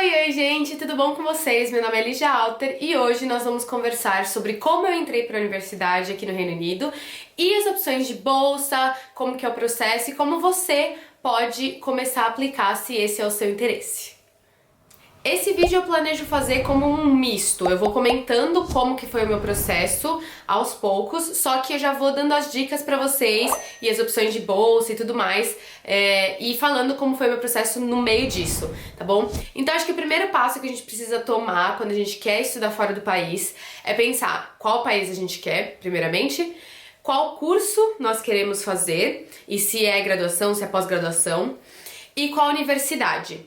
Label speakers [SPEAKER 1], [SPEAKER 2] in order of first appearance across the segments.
[SPEAKER 1] Oi, gente, tudo bom com vocês? Meu nome é Lígia Alter e hoje nós vamos conversar sobre como eu entrei para a universidade aqui no Reino Unido e as opções de bolsa, como que é o processo e como você pode começar a aplicar se esse é o seu interesse. Esse vídeo eu planejo fazer como um misto, eu vou comentando como que foi o meu processo aos poucos, só que eu já vou dando as dicas pra vocês e as opções de bolsa e tudo mais, e falando como foi o meu processo no meio disso, tá bom? Então acho que o primeiro passo que a gente precisa tomar quando a gente quer estudar fora do país é pensar qual país a gente quer, primeiramente, qual curso nós queremos fazer, e se é graduação, se é pós-graduação, e qual universidade.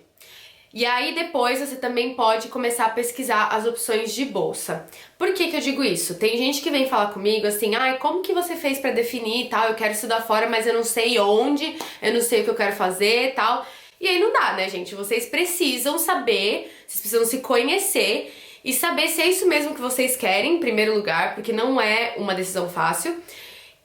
[SPEAKER 1] E aí depois você também pode começar a pesquisar as opções de bolsa. Por que que eu digo isso? Tem gente que vem falar comigo assim, ai, como que você fez pra definir e tal? Eu quero estudar fora, mas eu não sei onde, eu não sei o que eu quero fazer e tal. E aí não dá, né, gente? Vocês precisam saber, vocês precisam se conhecer e saber se é isso mesmo que vocês querem, em primeiro lugar, porque não é uma decisão fácil.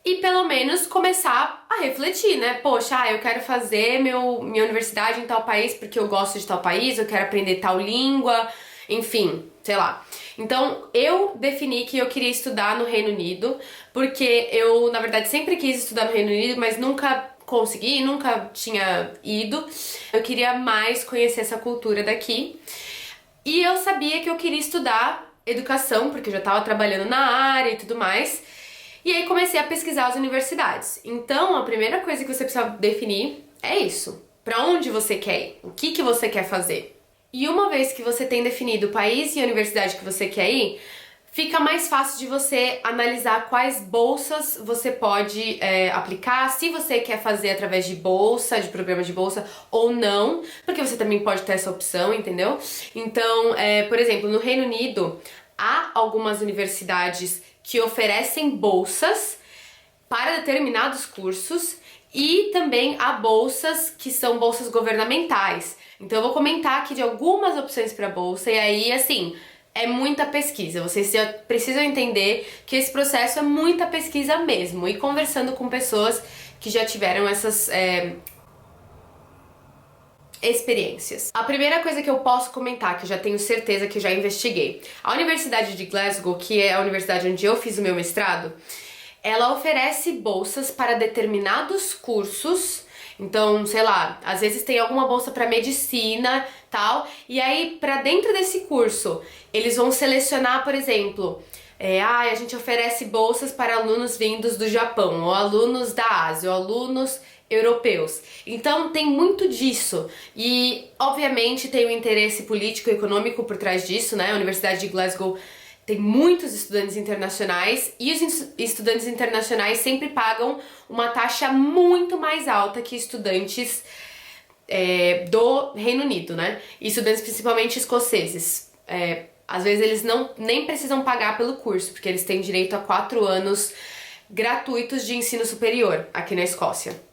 [SPEAKER 1] E pelo menos começar a refletir, né? Poxa, eu quero fazer minha universidade em tal país porque eu gosto de tal país, eu quero aprender tal língua, enfim, sei lá. Então eu defini que eu queria estudar no Reino Unido, porque eu, na verdade, sempre quis estudar no Reino Unido, mas nunca consegui, nunca tinha ido. Eu queria mais conhecer essa cultura daqui. E eu sabia que eu queria estudar educação, porque eu já estava trabalhando na área e tudo mais. E aí comecei a pesquisar as universidades. Então, a primeira coisa que você precisa definir é isso. Para onde você quer ir? O que que você quer fazer? E uma vez que você tem definido o país e a universidade que você quer ir, fica mais fácil de você analisar quais bolsas você pode aplicar, se você quer fazer através de bolsa, de programas de bolsa ou não, porque você também pode ter essa opção, entendeu? Então, por exemplo, no Reino Unido, há algumas universidades que oferecem bolsas para determinados cursos e também há bolsas que são bolsas governamentais. Então eu vou comentar aqui de algumas opções para bolsa e aí, assim, é muita pesquisa. Vocês já precisam entender que esse processo é muita pesquisa mesmo e conversando com pessoas que já tiveram essas experiências. A primeira coisa que eu posso comentar, que eu já tenho certeza que eu já investiguei, a Universidade de Glasgow, que é a universidade onde eu fiz o meu mestrado, ela oferece bolsas para determinados cursos. Então, sei lá, às vezes tem alguma bolsa para medicina, tal, e aí para dentro desse curso, eles vão selecionar, por exemplo, a gente oferece bolsas para alunos vindos do Japão, ou alunos da Ásia, ou alunos europeus. Então tem muito disso e obviamente tem o interesse político e econômico por trás disso, né? A Universidade de Glasgow tem muitos estudantes internacionais e os estudantes internacionais sempre pagam uma taxa muito mais alta que estudantes do Reino Unido, né? E estudantes principalmente escoceses. Às vezes eles nem precisam pagar pelo curso, porque eles têm direito a 4 anos gratuitos de ensino superior aqui na Escócia.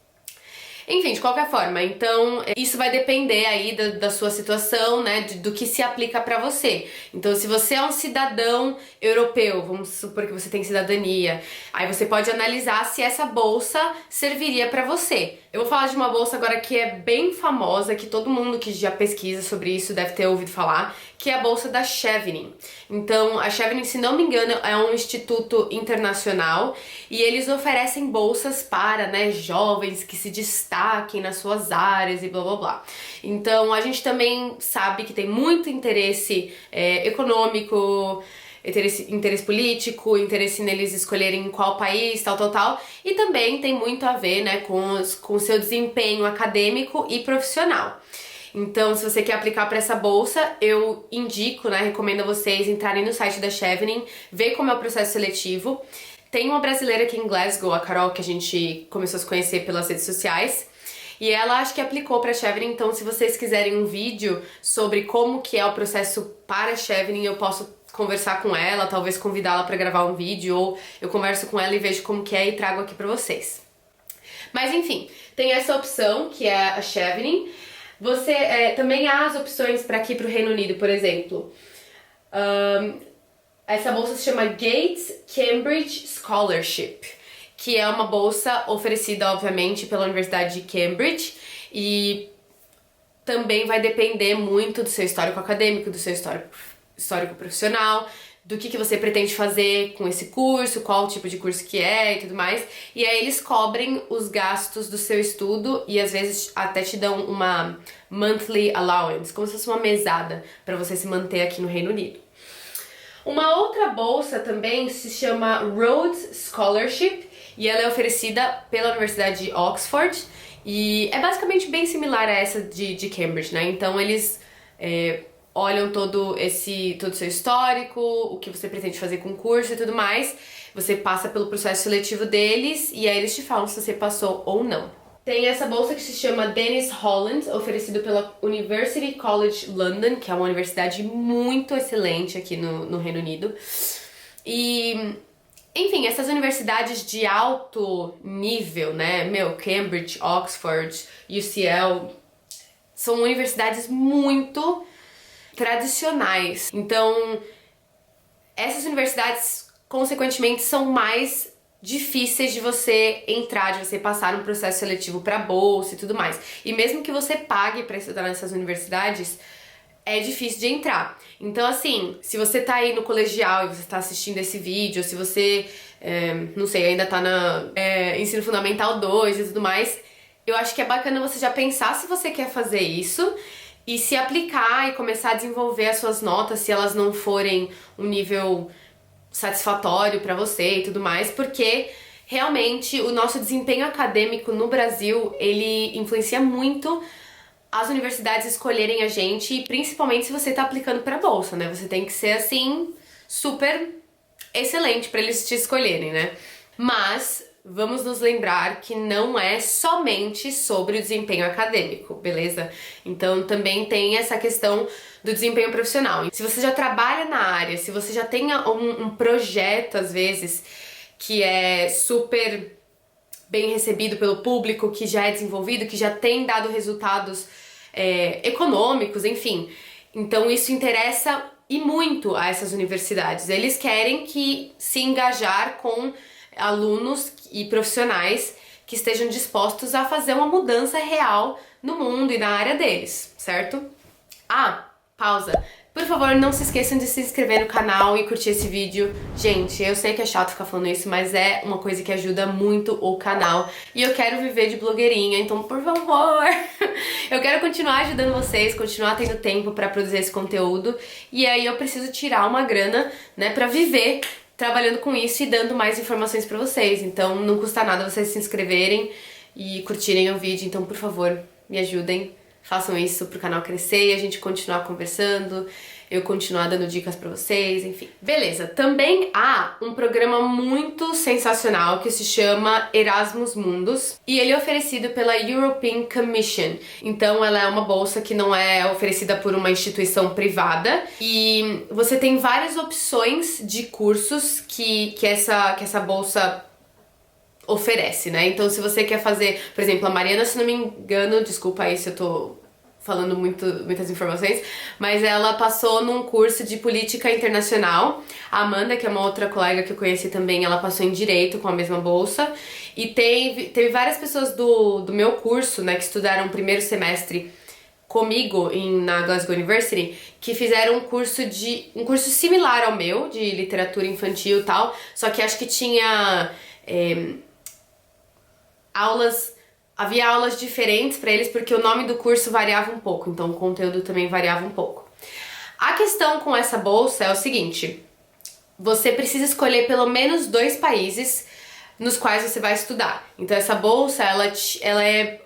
[SPEAKER 1] Enfim, de qualquer forma, então isso vai depender aí da sua situação, né, do que se aplica pra você. Então, se você é um cidadão europeu, vamos supor que você tem cidadania, aí você pode analisar se essa bolsa serviria pra você. Eu vou falar de uma bolsa agora que é bem famosa, que todo mundo que já pesquisa sobre isso deve ter ouvido falar, que é a bolsa da Chevening. Então, a Chevening, se não me engano, é um instituto internacional e eles oferecem bolsas para, né, jovens que se destaquem nas suas áreas e blá blá blá. Então, a gente também sabe que tem muito interesse econômico, interesse político, interesse neles escolherem qual país, tal, e também tem muito a ver, né, com o seu desempenho acadêmico e profissional. Então, se você quer aplicar para essa bolsa, eu indico, né, recomendo a vocês entrarem no site da Chevening, ver como é o processo seletivo. Tem uma brasileira aqui em Glasgow, a Carol, que a gente começou a se conhecer pelas redes sociais, e ela acho que aplicou para a Chevening, então se vocês quiserem um vídeo sobre como que é o processo para a Chevening, eu posso conversar com ela, talvez convidá-la para gravar um vídeo, ou eu converso com ela e vejo como que é e trago aqui para vocês. Mas enfim, tem essa opção, que é a Chevening. Você também há as opções para aqui para o Reino Unido, por exemplo. Essa bolsa se chama Gates Cambridge Scholarship, que é uma bolsa oferecida, obviamente, pela Universidade de Cambridge e também vai depender muito do seu histórico acadêmico, do seu histórico profissional, do que você pretende fazer com esse curso, qual tipo de curso que é e tudo mais. E aí eles cobrem os gastos do seu estudo e às vezes até te dão uma monthly allowance, como se fosse uma mesada para você se manter aqui no Reino Unido. Uma outra bolsa também se chama Rhodes Scholarship e ela é oferecida pela Universidade de Oxford e é basicamente bem similar a essa de Cambridge, né? Então eles olham todo o seu histórico, o que você pretende fazer com o curso e tudo mais. Você passa pelo processo seletivo deles e aí eles te falam se você passou ou não. Tem essa bolsa que se chama Dennis Holland, oferecido pela University College London, que é uma universidade muito excelente aqui no Reino Unido. E, enfim, essas universidades de alto nível, né? Cambridge, Oxford, UCL, são universidades muito tradicionais. Então, essas universidades, consequentemente, são mais difíceis de você entrar, de você passar no processo seletivo para bolsa e tudo mais. E mesmo que você pague para estudar nessas universidades, é difícil de entrar. Então, assim, se você tá aí no colegial e você tá assistindo esse vídeo, se você, não sei, ainda tá na ensino fundamental 2 e tudo mais, eu acho que é bacana você já pensar se você quer fazer isso e se aplicar e começar a desenvolver as suas notas se elas não forem um nível satisfatório pra você e tudo mais, porque realmente o nosso desempenho acadêmico no Brasil, ele influencia muito as universidades escolherem a gente, principalmente se você tá aplicando pra bolsa, né? Você tem que ser, assim, super excelente pra eles te escolherem, né? Mas vamos nos lembrar que não é somente sobre o desempenho acadêmico, beleza? Então também tem essa questão do desempenho profissional. Se você já trabalha na área, se você já tem um projeto, às vezes, que é super bem recebido pelo público, que já é desenvolvido, que já tem dado resultados econômicos, enfim. Então isso interessa e muito a essas universidades. Eles querem que se engajar com alunos e profissionais que estejam dispostos a fazer uma mudança real no mundo e na área deles, certo? Pausa. Por favor, não se esqueçam de se inscrever no canal e curtir esse vídeo. Gente, eu sei que é chato ficar falando isso, mas é uma coisa que ajuda muito o canal. E eu quero viver de blogueirinha, então por favor, eu quero continuar ajudando vocês, continuar tendo tempo pra produzir esse conteúdo. E aí eu preciso tirar uma grana, né, pra viver trabalhando com isso e dando mais informações pra vocês. Então não custa nada vocês se inscreverem e curtirem o vídeo. Então, por favor, me ajudem. Façam isso pro canal crescer e a gente continuar conversando, eu continuar dando dicas pra vocês, enfim. Beleza, também há um programa muito sensacional que se chama Erasmus Mundus e ele é oferecido pela European Commission. Então ela é uma bolsa que não é oferecida por uma instituição privada e você tem várias opções de cursos que essa bolsa oferece, né? Então se você quer fazer, por exemplo, a Mariana, se não me engano, desculpa aí se eu tô falando muitas informações, mas ela passou num curso de política internacional. A Amanda, que é uma outra colega que eu conheci também, ela passou em direito com a mesma bolsa. E teve várias pessoas do meu curso, né, que estudaram o primeiro semestre comigo na Glasgow University, que fizeram um curso similar ao meu, de literatura infantil e tal, só que acho que tinha havia aulas diferentes para eles porque o nome do curso variava um pouco, então o conteúdo também variava um pouco. A questão com essa bolsa é o seguinte: você precisa escolher pelo menos 2 países nos quais você vai estudar. Então essa bolsa, ela é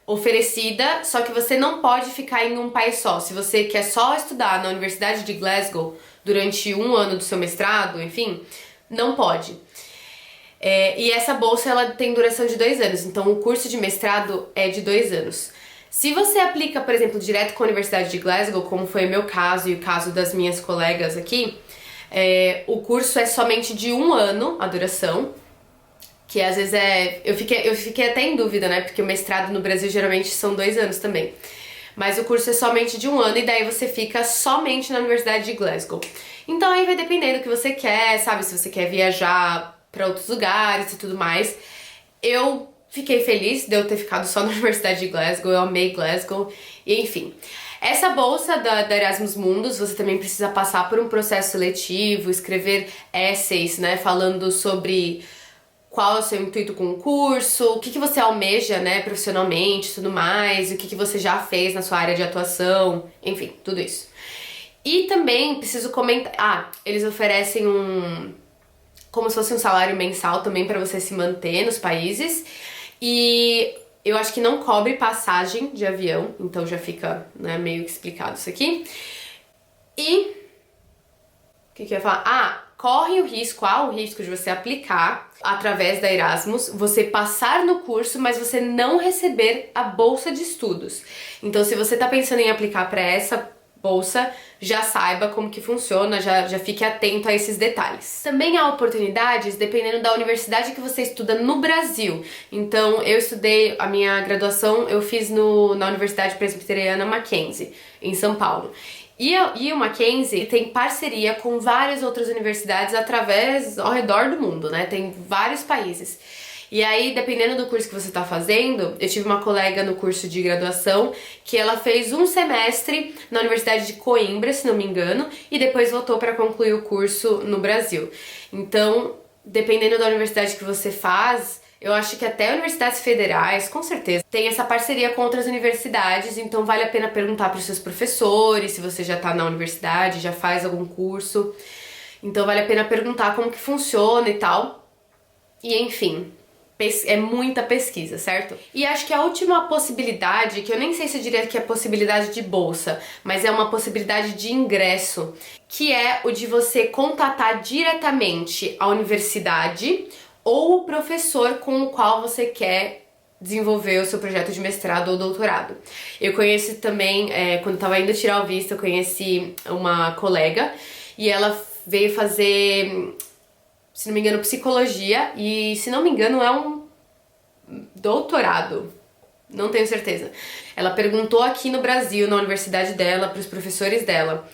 [SPEAKER 1] oferecida, só que você não pode ficar em um país só. Se você quer só estudar na Universidade de Glasgow durante 1 ano do seu mestrado, enfim, não pode. E essa bolsa ela tem duração de 2 anos, então o curso de mestrado é de 2 anos. Se você aplica, por exemplo, direto com a Universidade de Glasgow, como foi o meu caso e o caso das minhas colegas aqui, o curso é somente de 1 ano a duração, que às vezes eu fiquei até em dúvida, né? Porque o mestrado no Brasil geralmente são 2 anos também. Mas o curso é somente de 1 ano e daí você fica somente na Universidade de Glasgow. Então aí vai depender do que você quer, sabe? Se você quer viajar para outros lugares e tudo mais. Eu fiquei feliz de eu ter ficado só na Universidade de Glasgow, eu amei Glasgow, e enfim. Essa bolsa da Erasmus Mundus, você também precisa passar por um processo seletivo, escrever essays, né, falando sobre qual é o seu intuito com o curso, o que você almeja, né, profissionalmente e tudo mais, o que você já fez na sua área de atuação, enfim, tudo isso. E também preciso comentar, eles oferecem como se fosse um salário mensal também para você se manter nos países, e eu acho que não cobre passagem de avião, então já fica, né, meio que explicado isso aqui. E o que eu ia falar? Corre o risco, há o risco de você aplicar através da Erasmus, você passar no curso, mas você não receber a bolsa de estudos. Então, se você tá pensando em aplicar para essa bolsa, já saiba como que funciona, já fique atento a esses detalhes. Também há oportunidades dependendo da universidade que você estuda no Brasil. Então, eu estudei a minha graduação, eu fiz na Universidade Presbiteriana Mackenzie, em São Paulo. E o Mackenzie tem parceria com várias outras universidades ao redor do mundo, né? Tem vários países. E aí, dependendo do curso que você está fazendo, eu tive uma colega no curso de graduação que ela fez um semestre na Universidade de Coimbra, se não me engano, e depois voltou para concluir o curso no Brasil. Então, dependendo da universidade que você faz, eu acho que até universidades federais, com certeza, tem essa parceria com outras universidades, então vale a pena perguntar para os seus professores, se você já está na universidade, já faz algum curso. Então vale a pena perguntar como que funciona e tal. E enfim, é muita pesquisa, certo? E acho que a última possibilidade, que eu nem sei se eu diria que é possibilidade de bolsa, mas é uma possibilidade de ingresso, que é o de você contatar diretamente a universidade ou o professor com o qual você quer desenvolver o seu projeto de mestrado ou doutorado. Eu conheci também, quando estava indo tirar o visto, eu conheci uma colega e ela veio fazer, se não me engano, psicologia e, se não me engano, é um doutorado. Não tenho certeza. Ela perguntou aqui no Brasil, na universidade dela, para os professores dela,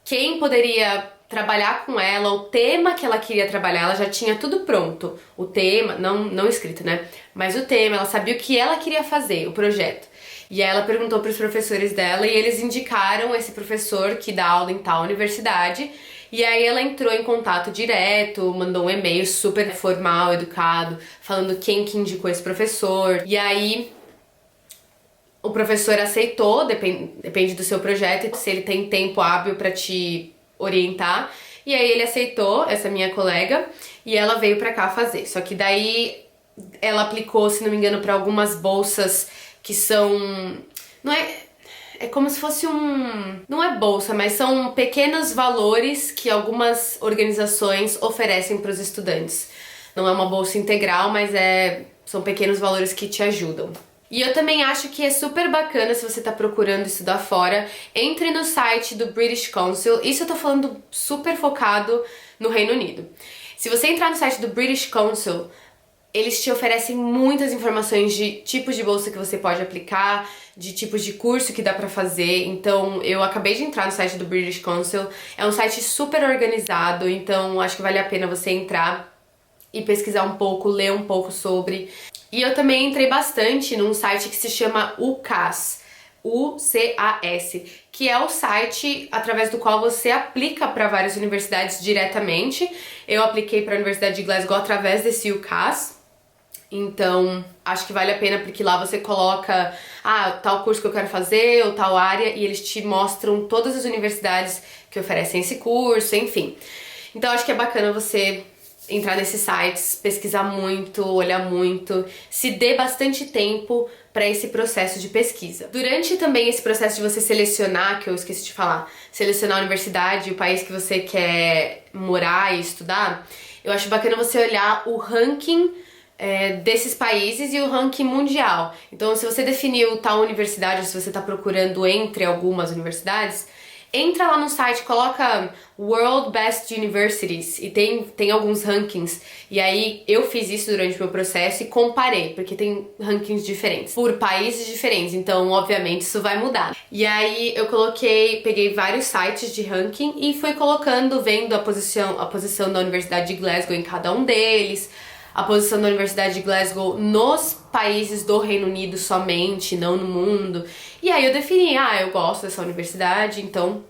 [SPEAKER 1] quem poderia trabalhar com ela, o tema que ela queria trabalhar, ela já tinha tudo pronto. O tema, não escrito, né? Mas o tema, ela sabia o que ela queria fazer, o projeto. E aí ela perguntou para os professores dela e eles indicaram esse professor que dá aula em tal universidade. E aí ela entrou em contato direto, mandou um e-mail super formal, educado, falando quem que indicou esse professor. E aí o professor aceitou, depende do seu projeto, se ele tem tempo hábil para te orientar. E aí ele aceitou, essa minha colega, e ela veio pra cá fazer. Só que daí ela aplicou, se não me engano, para algumas bolsas que são... É como se fosse não é bolsa, mas são pequenos valores que algumas organizações oferecem para os estudantes. Não é uma bolsa integral, mas são pequenos valores que te ajudam. E eu também acho que é super bacana, se você tá procurando estudar fora, entre no site do British Council. Isso eu tô falando super focado no Reino Unido. Se você entrar no site do British Council, eles te oferecem muitas informações de tipos de bolsa que você pode aplicar, de tipos de curso que dá pra fazer. Então, eu acabei de entrar no site do British Council. É um site super organizado, então acho que vale a pena você entrar e pesquisar um pouco, ler um pouco sobre. E eu também entrei bastante num site que se chama UCAS, U-C-A-S, que é o site através do qual você aplica para várias universidades diretamente. Eu apliquei para a Universidade de Glasgow através desse UCAS. Então, acho que vale a pena porque lá você coloca tal curso que eu quero fazer ou tal área e eles te mostram todas as universidades que oferecem esse curso, enfim. Então, acho que é bacana você entrar nesses sites, pesquisar muito, olhar muito, se dê bastante tempo para esse processo de pesquisa. Durante também esse processo de você selecionar, que eu esqueci de falar, selecionar a universidade, o país que você quer morar e estudar, eu acho bacana você olhar o ranking desses países e o ranking mundial. Então, se você definiu tal universidade, ou se você está procurando entre algumas universidades, entra lá no site, coloca World Best Universities e tem alguns rankings. E aí eu fiz isso durante o meu processo e comparei, porque tem rankings diferentes, por países diferentes, então obviamente isso vai mudar. E aí eu peguei vários sites de ranking e fui colocando, vendo a posição da Universidade de Glasgow em cada um deles, a posição da Universidade de Glasgow nos países do Reino Unido somente, não no mundo. E aí eu defini, eu gosto dessa universidade, então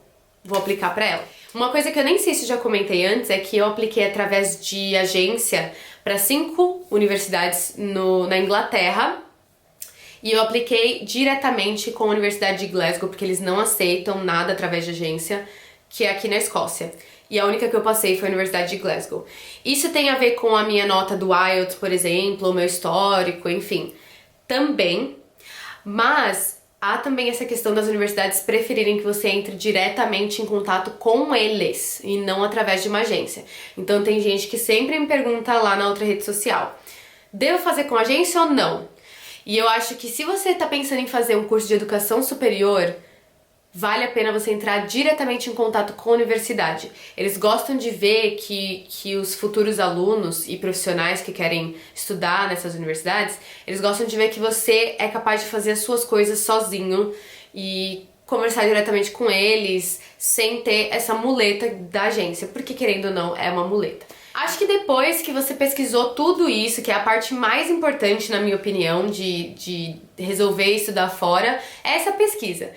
[SPEAKER 1] vou aplicar pra ela. Uma coisa que eu nem sei se já comentei antes é que eu apliquei através de agência para 5 universidades na Inglaterra. E eu apliquei diretamente com a Universidade de Glasgow, porque eles não aceitam nada através de agência, que é aqui na Escócia. E a única que eu passei foi a Universidade de Glasgow. Isso tem a ver com a minha nota do IELTS, por exemplo, o meu histórico, enfim. Também. Mas há também essa questão das universidades preferirem que você entre diretamente em contato com eles e não através de uma agência. Então tem gente que sempre me pergunta lá na outra rede social: devo fazer com agência ou não? E eu acho que se você está pensando em fazer um curso de educação superior, vale a pena você entrar diretamente em contato com a universidade. Eles gostam de ver que os futuros alunos e profissionais que querem estudar nessas universidades, eles gostam de ver que você é capaz de fazer as suas coisas sozinho e conversar diretamente com eles sem ter essa muleta da agência, porque querendo ou não, é uma muleta. Acho que depois que você pesquisou tudo isso, que é a parte mais importante, na minha opinião, de resolver estudar fora, é essa pesquisa.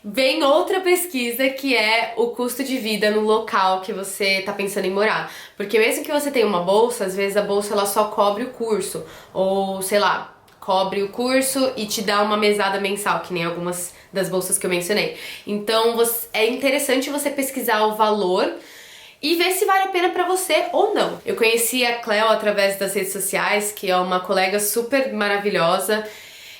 [SPEAKER 1] Vem outra pesquisa que é o custo de vida no local que você tá pensando em morar. Porque mesmo que você tenha uma bolsa, às vezes a bolsa ela só cobre o curso. Ou, sei lá, cobre o curso e te dá uma mesada mensal, que nem algumas das bolsas que eu mencionei. Então é interessante você pesquisar o valor e ver se vale a pena pra você ou não. Eu conheci a Cleo através das redes sociais, que é uma colega super maravilhosa.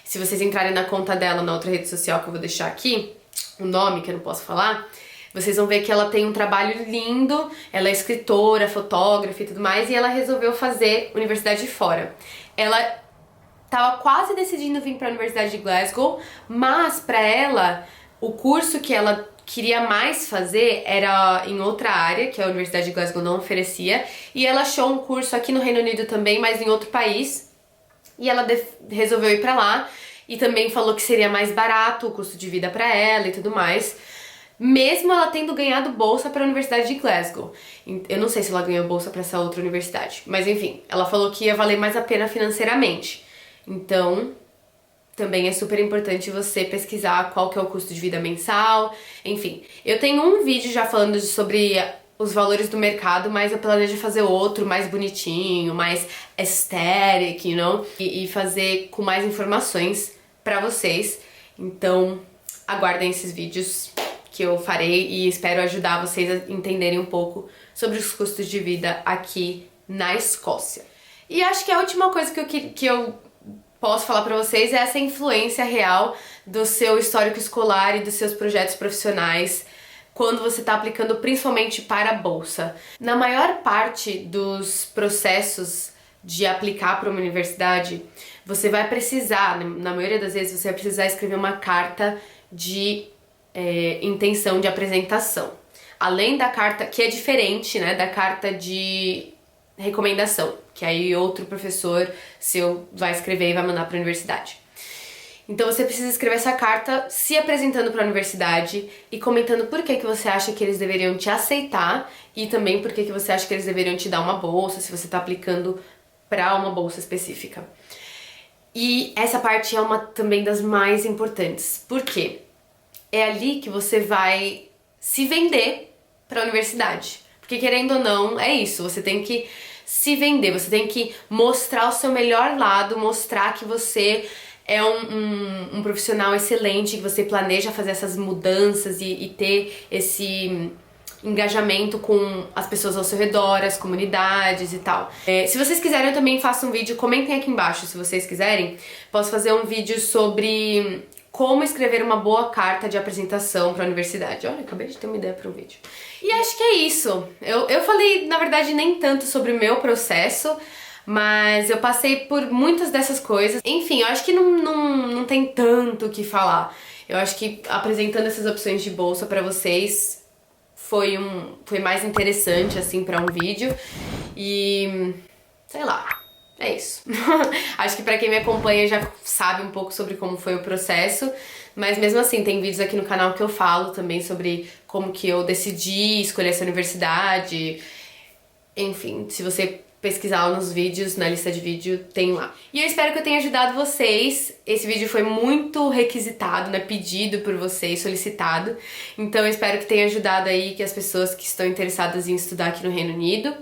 [SPEAKER 1] Se vocês entrarem na conta dela na outra rede social que eu vou deixar aqui, o nome que eu não posso falar, vocês vão ver que ela tem um trabalho lindo, ela é escritora, fotógrafa e tudo mais, e ela resolveu fazer universidade fora. Ela tava quase decidindo vir pra Universidade de Glasgow, mas pra ela, o curso que ela queria mais fazer era em outra área, que a Universidade de Glasgow não oferecia, e ela achou um curso aqui no Reino Unido também, mas em outro país, e ela resolveu ir pra lá, e também falou que seria mais barato o custo de vida pra ela e tudo mais, mesmo ela tendo ganhado bolsa pra Universidade de Glasgow. Eu não sei se ela ganhou bolsa pra essa outra universidade, mas enfim, ela falou que ia valer mais a pena financeiramente. Então, também é super importante você pesquisar qual que é o custo de vida mensal, enfim. Eu tenho um vídeo já falando sobre os valores do mercado, mas eu planejo fazer outro mais bonitinho, mais aesthetic, you know? E fazer com mais informações pra vocês. Então, aguardem esses vídeos que eu farei e espero ajudar vocês a entenderem um pouco sobre os custos de vida aqui na Escócia. E acho que a última coisa que eu posso falar pra vocês é essa influência real do seu histórico escolar e dos seus projetos profissionais quando você está aplicando principalmente para a bolsa. Na maior parte dos processos de aplicar para uma universidade, você vai precisar, na maioria das vezes, você vai precisar escrever uma carta de intenção de apresentação. Além da carta, que é diferente, né, da carta de recomendação, que aí outro professor seu vai escrever e vai mandar para a universidade. Então você precisa escrever essa carta se apresentando para a universidade e comentando por que você acha que eles deveriam te aceitar e também por que você acha que eles deveriam te dar uma bolsa, se você está aplicando para uma bolsa específica. E essa parte é uma também das mais importantes. Por quê? É ali que você vai se vender para a universidade. Porque querendo ou não, é isso, você tem que se vender, você tem que mostrar o seu melhor lado, mostrar que você é um profissional excelente, que você planeja fazer essas mudanças e ter esse engajamento com as pessoas ao seu redor, as comunidades e tal. Se vocês quiserem, eu também faço um vídeo, comentem aqui embaixo se vocês quiserem. Posso fazer um vídeo sobre como escrever uma boa carta de apresentação para a universidade. Olha, acabei de ter uma ideia para um vídeo. E acho que é isso. Eu falei, na verdade, nem tanto sobre o meu processo, mas eu passei por muitas dessas coisas. Enfim, eu acho que não tem tanto o que falar. Eu acho que apresentando essas opções de bolsa pra vocês foi mais interessante, assim, pra um vídeo. E sei lá, é isso. Acho que pra quem me acompanha já sabe um pouco sobre como foi o processo. Mas mesmo assim, tem vídeos aqui no canal que eu falo também sobre como que eu decidi escolher essa universidade. Enfim, se você pesquisar nos vídeos, na lista de vídeo, tem lá. E eu espero que eu tenha ajudado vocês. Esse vídeo foi muito requisitado, né, pedido por vocês, solicitado. Então eu espero que tenha ajudado aí que as pessoas que estão interessadas em estudar aqui no Reino Unido.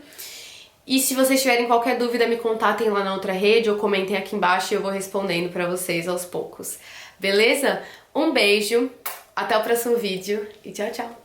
[SPEAKER 1] E se vocês tiverem qualquer dúvida, me contatem lá na outra rede ou comentem aqui embaixo e eu vou respondendo pra vocês aos poucos. Beleza? Um beijo, até o próximo vídeo e tchau, tchau!